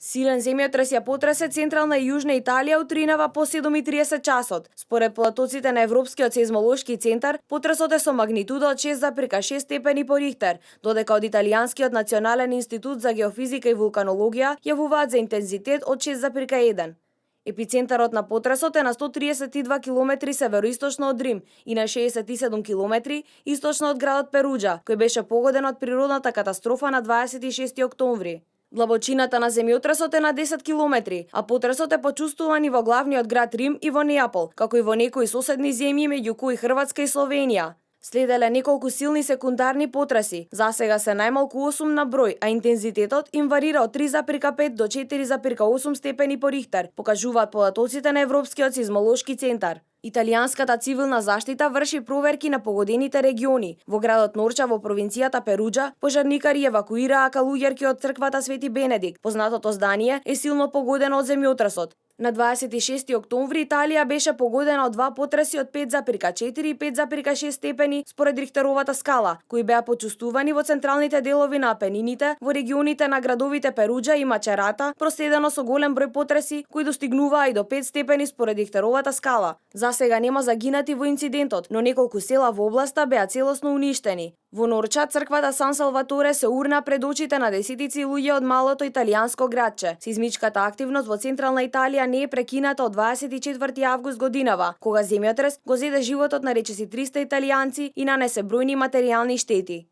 Силен земјотрес ја потресе централна и јужна Италија утринава по 7:30 часот. Според податоците на Европскиот сеизмолошки центар, потресот е со магнитуда од 6,6 степени по Рихтер, додека од Италијанскиот национален институт за геофизика и вулканологија јавуваат за интензитет од 6,1. Епицентарот на потресот е на 132 км североисточно од Рим и на 67 км источно од градот Перуџа, кој беше погоден од природната катастрофа на 26 октомври. Длабочината на земјотресот е на 10 км, а потресот е почувствуван и во главниот град Рим и во Неапол, како и во некои соседни земји меѓу кои Хрватска и Словенија. Следеле неколку силни секундарни потреси, засега се најмалку 8 на број, а интензитетот им варира од 3,5 до 4,8 степени по Рихтер, покажуваат податоците на Европскиот сеизмолошки центар. Италијанската цивилна заштита врши проверки на погодените региони. Во градот Норча во провинцијата Перуџа, пожарникари евакуираа калуѓерки од црквата Свети Бенедикт. Познатото здание е силно погодено од земјотресот. На 26 октомври Италија беше погодена од два потреси од 5,4 и 5,6 степени според Рихтеровата скала, кои беа почувствувани во централните делови на Апенините, во регионите на градовите Перуџа и Мачерата, проследено со голем број потреси кои достигнуваа и до 5 степени според Рихтеровата скала. За сега нема загинати во инцидентот, но неколку села во областа беа целосно уништени. Во Норча, црквата Сан Салваторе се урна пред очите на десетици луѓе од малото италијанско градче. Сизмичката активност во централна Италија не е прекината од 24 август годинава, кога земјотрес го зеде животот на речиси 300 италијанци и нанесе бројни материјални штети.